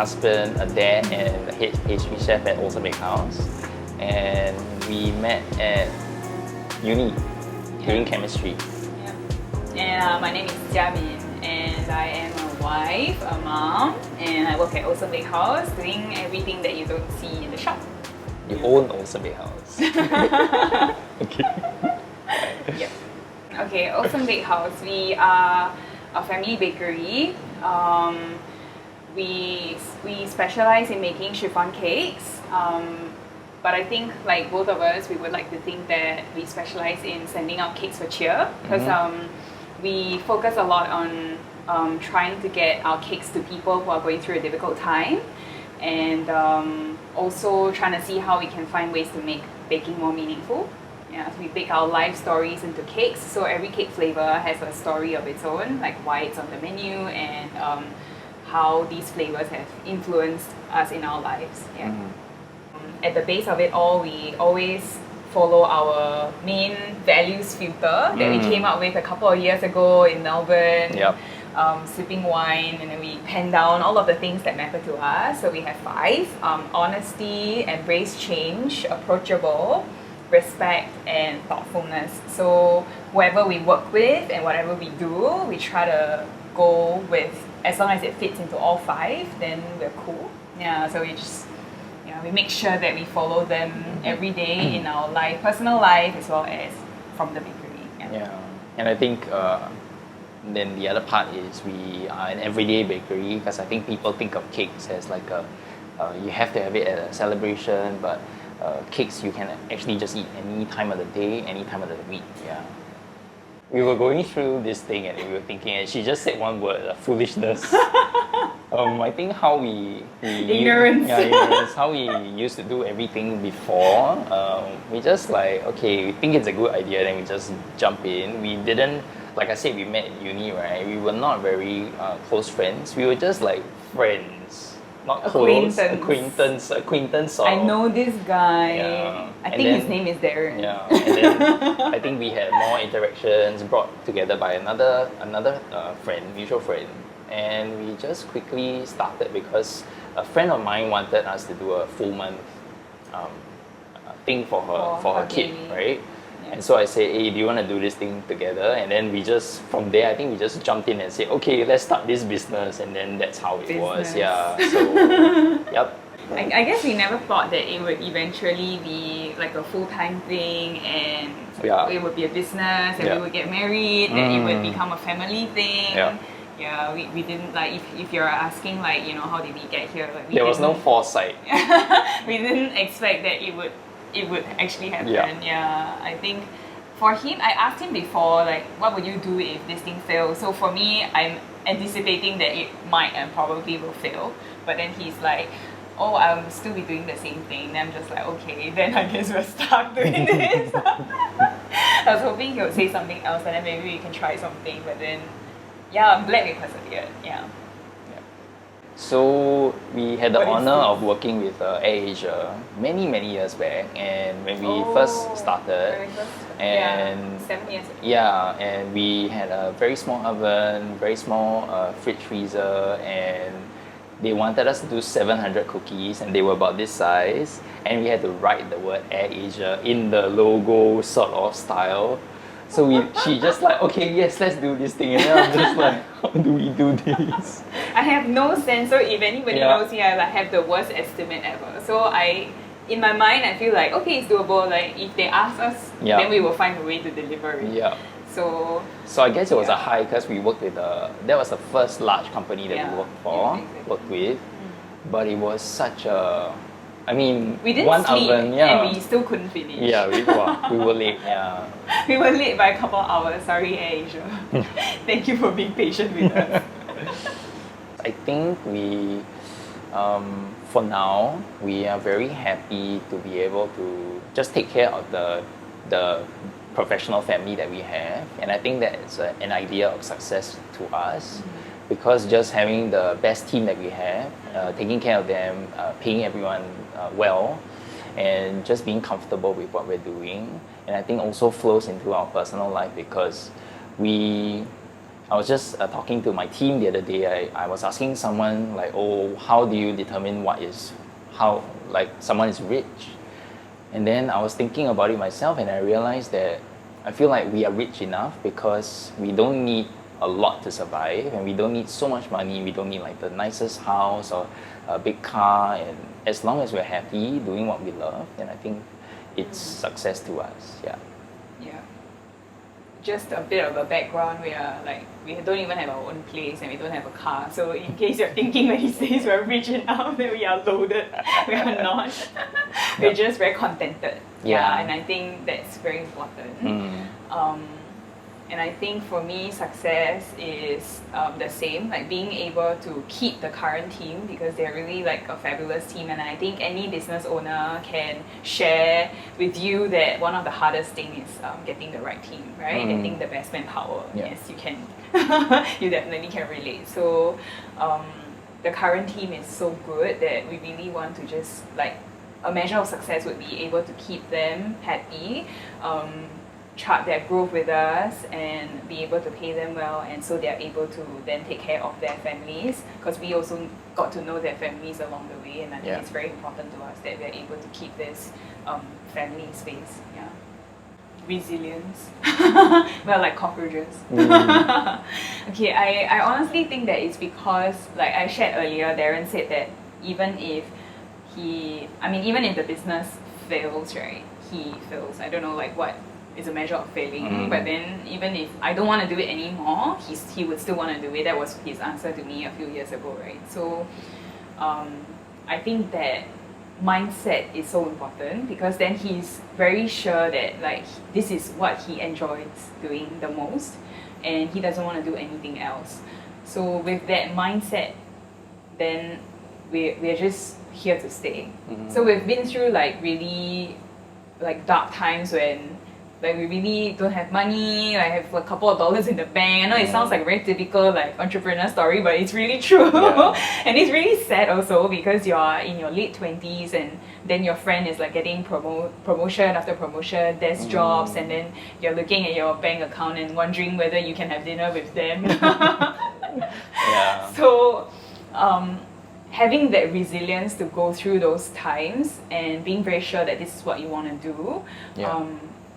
husband, a dad, and a head pastry chef at Olsen Bakehouse. And we met at uni doing chemistry. And my name is Jia Min, and I am a wife, a mom, and I work at Olsen Bakehouse doing everything that you don't see in the shop. You own Olsen Bakehouse. Okay. Yep. Okay, Olsen Bakehouse. We are a family bakery. We specialize in making chiffon cakes. But I think, like both of us, we would like to think that we specialize in sending out cakes for cheer, because we focus a lot on trying to get our cakes to people who are going through a difficult time, and also trying to see how we can find ways to make baking more meaningful. Yeah, so we bake our life stories into cakes, so every cake flavor has a story of its own, like why it's on the menu and how these flavors have influenced us in our lives. Yeah. At the base of it all, we always follow our main values filter that we came up with a couple of years ago in Melbourne. Yep. Sipping wine, and then we pen down all of the things that matter to us. So we have 5: honesty, embrace change, approachable, respect, and thoughtfulness. So whoever we work with and whatever we do, we try to go with, as long as it fits into all 5, then we're cool. Yeah, so we make sure that we follow them every day in our life, personal life, as well as from the bakery. Yeah, and I think then the other part is we are an everyday bakery, because I think people think of cakes as like you have to have it at a celebration, but cakes you can actually just eat any time of the day, any time of the week. Yeah. We were going through this thing and we were thinking, and she just said one word, foolishness. I think how we ignorance. Ignorance. How we used to do everything before. We just like, okay, we think it's a good idea, then we just jump in. We didn't, like I said, we met at uni, right? We were not very close friends. We were just like friends, not close, acquaintance. I know this guy. Yeah. I think his name is Darren. Yeah, and then I think we had more interactions brought together by another friend, mutual friend, and we just quickly started because a friend of mine wanted us to do a full month thing for her kid, baby. Right? Yeah. And so I said, hey, do you want to do this thing together? And then we just, from there, I think we just jumped in and said, okay, let's start this business. And then that's how it was. Yeah. So, yep. I guess we never thought that it would eventually be like a full-time thing, and it would be a business, and we would get married, and it would become a family thing. Yeah, we didn't, like, if you're asking, like, you know, how did we get here? Like, there was no foresight. We didn't expect that it would actually happen. Yeah, I think for him, I asked him before, like, what would you do if this thing fails? So for me, I'm anticipating that it might and probably will fail. But then he's like, oh, I'll still be doing the same thing. Then I'm just like, okay, then I guess we're stuck doing this. I was hoping he would say something else, and then maybe we can try something. But then, yeah, I'm glad we persevered. Yeah. So we had the honor of working with AirAsia many years back, and when we first started, and 7 years ago. Yeah, and we had a very small oven, very small fridge freezer, and they wanted us to do 700 cookies, and they were about this size, and we had to write the word AirAsia in the logo sort of style. So she just like, okay, yes, let's do this thing. And then I'm just like, how do we do this? I have no sense. So if anybody knows me, I have the worst estimate ever. So in my mind, I feel like, okay, it's doable. Like, if they ask us, then we will find a way to deliver it. Yeah. So I guess it was a high, because we worked with that was the first large company that we worked with. But it was such a, I mean, we didn't one sleep, oven, and we still couldn't finish. Yeah, we were late. Yeah. We were late by a couple of hours. Sorry, AirAsia. Thank you for being patient with us. I think we, for now, we are very happy to be able to just take care of the professional family that we have, and I think that's an idea of success to us. Because just having the best team that we have, taking care of them, paying everyone well, and just being comfortable with what we're doing. And I think also flows into our personal life, because we I was just talking to my team the other day. I was asking someone like, oh, how do you determine how like someone is rich? And then I was thinking about it myself, and I realized that I feel like we are rich enough because we don't need a lot to survive, and we don't need so much money. We don't need like the nicest house or a big car, and as long as we're happy doing what we love, then I think it's success to us. Yeah. Yeah. Just a bit of a background, we don't even have our own place and we don't have a car. So in case you're thinking when he says we're rich enough, then we are loaded. We are not. We're just very contented. Yeah, and I think that's very important. And I think for me, success is the same, like being able to keep the current team, because they're really like a fabulous team. And I think any business owner can share with you that one of the hardest things is getting the right team, right? Getting the best manpower. Yeah. Yes, you can. You definitely can relate. So the current team is so good that we really want to just like, a measure of success would be able to keep them happy, chart their growth with us, and be able to pay them well, and so they're able to then take care of their families, because we also got to know their families along the way, and I think it's very important to us that we're able to keep this family space. Yeah. Resilience. Well, like cockroaches. Okay, I honestly think that it's because, like I shared earlier, Darren said that even if the business fails, right, he fails. I don't know like what is a measure of failing, but then even if I don't want to do it anymore, he would still want to do it. That was his answer to me a few years ago, right? So I think that mindset is so important, because then he's very sure that like this is what he enjoys doing the most, and he doesn't want to do anything else. So with that mindset, then we're just here to stay. So we've been through like really like dark times when like we really don't have money. I have a couple of dollars in the bank. I know it sounds like a very typical like entrepreneur story, but it's really true. And it's really sad also, because you're in your late 20s and then your friend is like getting promotion after promotion, desk jobs, and then you're looking at your bank account and wondering whether you can have dinner with them. So having that resilience to go through those times and being very sure that this is what you want to do.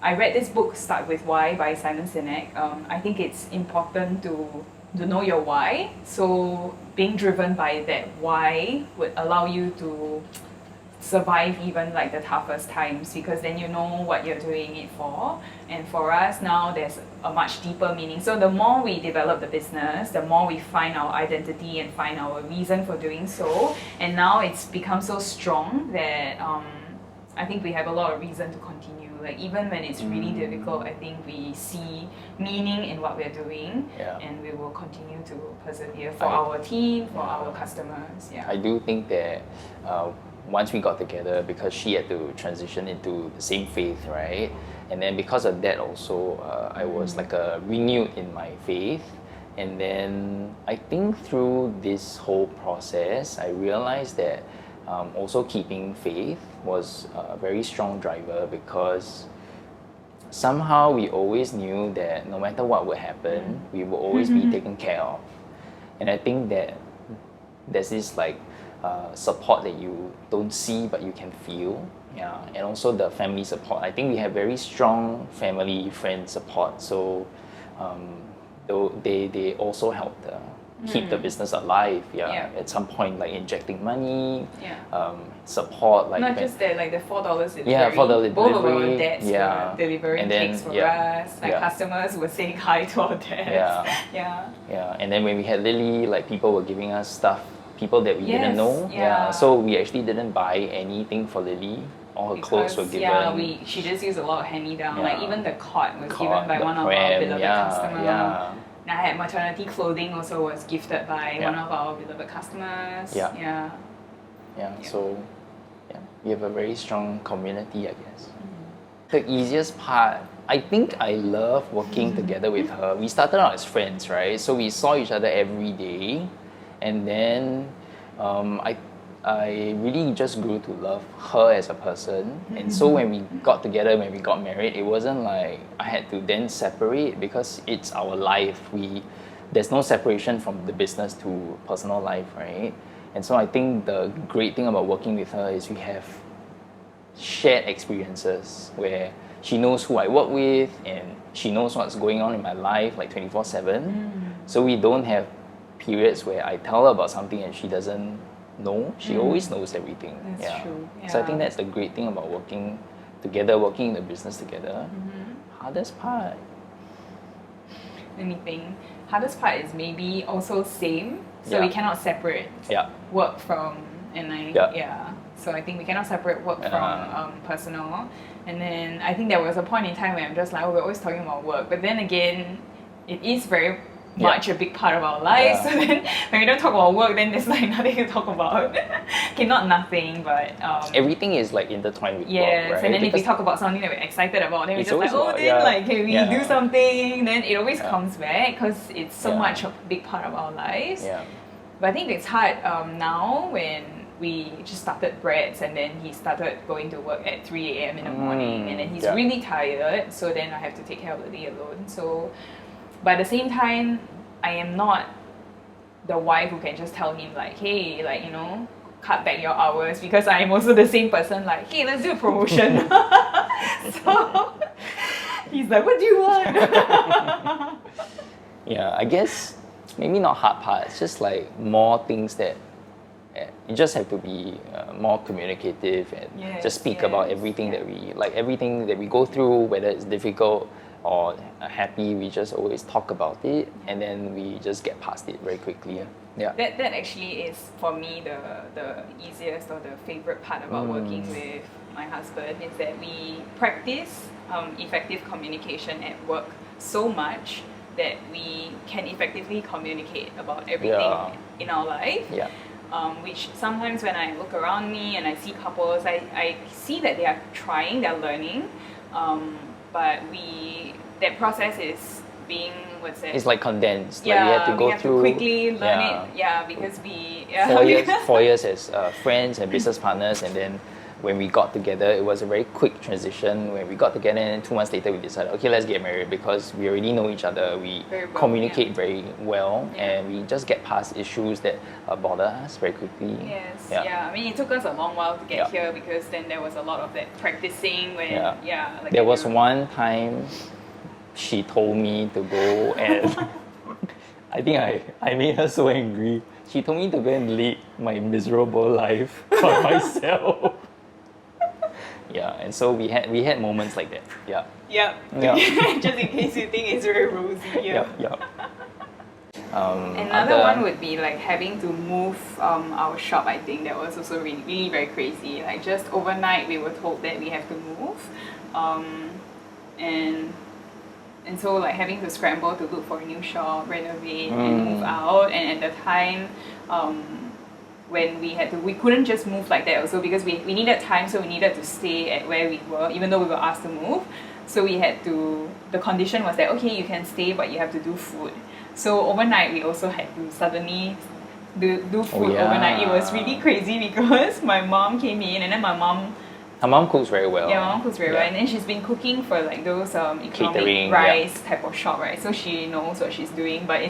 I read this book, Start With Why by Simon Sinek. I think it's important to know your why. So being driven by that why would allow you to survive even like the toughest times, because then you know what you're doing it for. And for us now, there's a much deeper meaning. So the more we develop the business, the more we find our identity and find our reason for doing so. And now it's become so strong that I think we have a lot of reason to continue. Like even when it's really difficult, I think we see meaning in what we're doing, and we will continue to persevere for our team, for our customers. I do think that once we got together, because she had to transition into the same faith, right? And then because of that also, I was like renewed in my faith. And then I think through this whole process, I realized that also keeping faith was a very strong driver, because somehow we always knew that no matter what would happen, we will always be taken care of. And I think that there's this like support that you don't see but you can feel. And also the family support. I think we have very strong family, friend support. So they also helped keep the business alive. At some point, like injecting money, support, like not just that, like the $4 delivery. $4 Both of our delivery. dads were delivering cakes for us. Like customers were saying hi to our dads. And then when we had Lily, like people were giving us stuff, people that we didn't know. So we actually didn't buy anything for Lily. All her clothes were given. She just used a lot of hand-me-down. Like even the cot was given by one of our beloved customers. And I had maternity clothing also was gifted by one of our beloved customers. So we have a very strong community, I guess. The easiest part, I think I love working together with her. We started out as friends, right? So we saw each other every day, and then I really just grew to love her as a person. And so when we got together, when we got married, it wasn't like I had to then separate, because it's our life. there's no separation from the business to personal life, right? And so I think the great thing about working with her is we have shared experiences where she knows who I work with and she knows what's going on in my life like 24/7. So we don't have periods where I tell her about something and she doesn't know. She always knows everything. That's true. So I think that's the great thing about working together, working in the business together. Hardest part. Let me think. Hardest part is maybe also same. So we cannot separate work from So I think we cannot separate work from personal. And then I think there was a point in time where I'm just like, oh, we're always talking about work. But then again, it is very much a big part of our lives. So then when we don't talk about work, then there's like nothing to talk about. Okay, not nothing, but everything is like intertwined with work, right? And then if we talk about something that we're excited about, then we're just like, about, can we do something? Then it always comes back because it's so much a big part of our lives. But I think it's hard now when we just started breads and then he started going to work at 3 a.m. in the morning and then he's really tired, so then I have to take care of the day alone. So, but at the same time, I am not the wife who can just tell him like, hey, like, you know, cut back your hours, because I'm also the same person like, hey, let's do a promotion. So he's like, what do you want? I guess maybe not hard part, it's just like more things that you just have to be more communicative and just speak about everything that we like, everything that we go through, whether it's difficult or happy, we just always talk about it and then we just get past it very quickly. That actually is for me the easiest or the favorite part about working with my husband, is that we practice effective communication at work so much that we can effectively communicate about everything in our life. Which sometimes when I look around me and I see couples, I see that they are trying, they're learning, but that process is being, it's like condensed. Like we have to go through. To quickly learn it. Because we 4 years as friends and business partners, and then when we got together, it was a very quick transition. When we got together, and 2 months later, we decided, okay, let's get married, because we already know each other. We communicate very well, and we just get past issues that bother us very quickly. I mean, it took us a long while to get here, because then there was a lot of that practicing. When like there was one time she told me to go and I think I made her so angry. She told me to go and lead my miserable life by myself. And so we had moments like that. Just in case you think it's very rosy. Another one would be like having to move our shop. I think that was also really, really very crazy. Like just overnight, we were told that we have to move, and so like having to scramble to look for a new shop, renovate, and move out. And at the time, when we couldn't just move like that also, because we needed time, so we needed to stay at where we were, even though we were asked to move. So we had to, the condition was that, okay, you can stay, but you have to do food. So overnight, we also had to suddenly do food overnight. It was really crazy because my mom came in, and then her mom cooks very well. My mom cooks very well, and then she's been cooking for like those economic catering, rice type of shop, right? So she knows what she's doing, but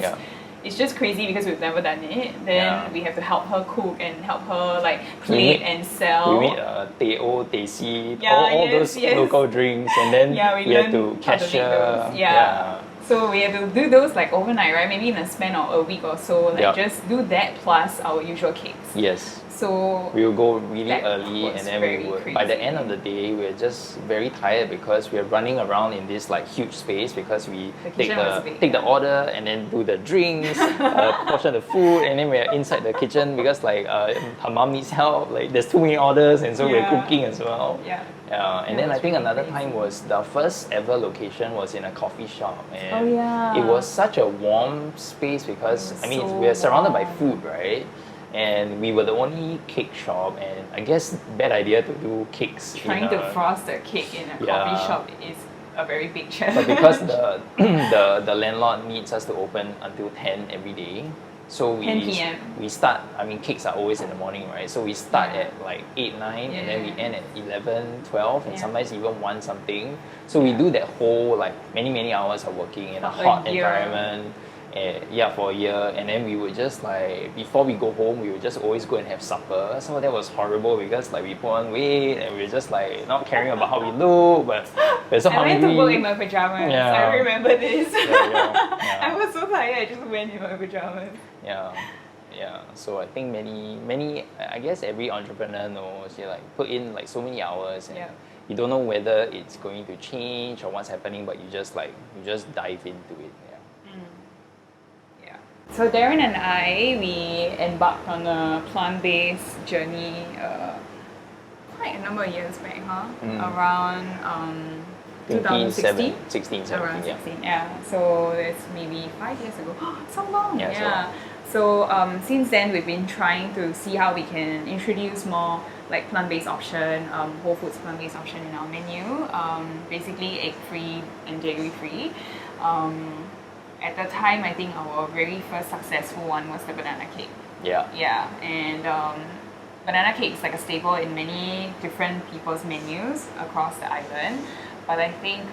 it's just crazy because we've never done it. Then we have to help her cook and help her like plate and sell. We made teh O, teh C, all those local drinks, and then we had to cashier. So we had to do those like overnight, right? Maybe in a span of a week or so, like just do that plus our usual cakes. So we will go really early, and then we would, by the end of the day, we're just very tired because we're running around in this like huge space, because we take the order and then do the drinks, portion the food, and then we're inside the kitchen because like her mom needs help. Like there's too many orders, and so we're cooking as well. And then I think another time was the first ever location was in a coffee shop, and it was such a warm space because I mean we're surrounded by food, right? And we were the only cake shop, and I guess bad idea to do cakes. Trying to frost a cake in a coffee shop is a very big challenge. But because the landlord needs us to open until 10 every day, so 10 p.m. we start, I mean cakes are always in the morning, right? So we start at like 8, 9 and then we end at 11, 12 and sometimes even 1 something. So we do that whole like many hours of working in a hot environment. yeah, for a year, and then we would just like before we go home, we would just always go and have supper. So that was horrible because like we put on weight and we were just like not caring about how we look, but we're so I went hungry. to work in my pajamas. Yeah. I remember this. Yeah. I was so tired. I just went in my pajamas. Yeah. So I think many I guess every entrepreneur knows you like put in like so many hours and you don't know whether it's going to change or what's happening, but you just dive into it. So Darren and I, we embarked on a plant-based journey quite a number of years back, around 2016? 17, Around 16, yeah. So it's maybe 5 years ago. So long! Yeah. So since then, we've been trying to see how we can introduce more like plant-based option, whole foods plant-based option in our menu. Basically egg-free and dairy-free. At the time, I think our very first successful one was the banana cake. Yeah. And banana cake is like a staple in many different people's menus across the island. But I think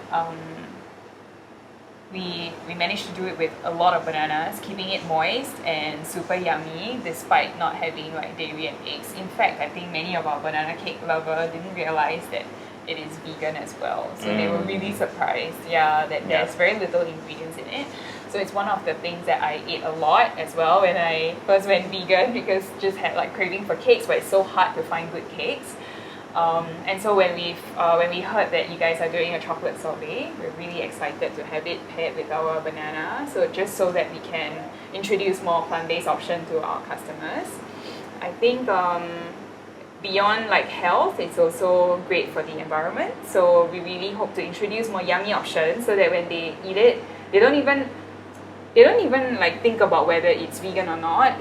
we managed to do it with a lot of bananas, keeping it moist and super yummy despite not having like dairy and eggs. In fact, I think many of our banana cake lovers didn't realize that it is vegan as well. So they were really surprised, that there's very little ingredients in it. So it's one of the things that I ate a lot as well when I first went vegan, because just had like craving for cakes, but it's so hard to find good cakes. And so when we heard that you guys are doing a chocolate sorbet, we're really excited to have it paired with our banana. So just so that we can introduce more plant-based option to our customers. I think beyond like health, it's also great for the environment. So we really hope to introduce more yummy options so that when they eat it, they don't even like think about whether it's vegan or not.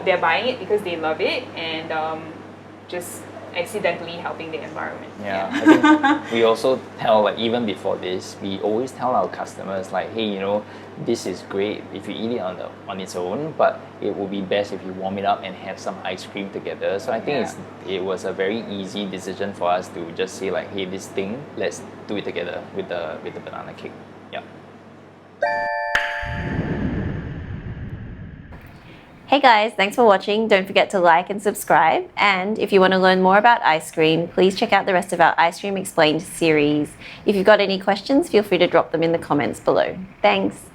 They're buying it because they love it and just accidentally helping the environment. I think we also tell, like even before this, we always tell our customers like, hey, this is great if you eat it on its own, but it would be best if you warm it up and have some ice cream together. So I think it was a very easy decision for us to just say like, hey, this thing, let's do it together with the banana cake. Yeah. Hey guys, thanks for watching. Don't forget to like and subscribe. And if you want to learn more about ice cream, please check out the rest of our Ice Cream Explained series. If you've got any questions, feel free to drop them in the comments below. Thanks.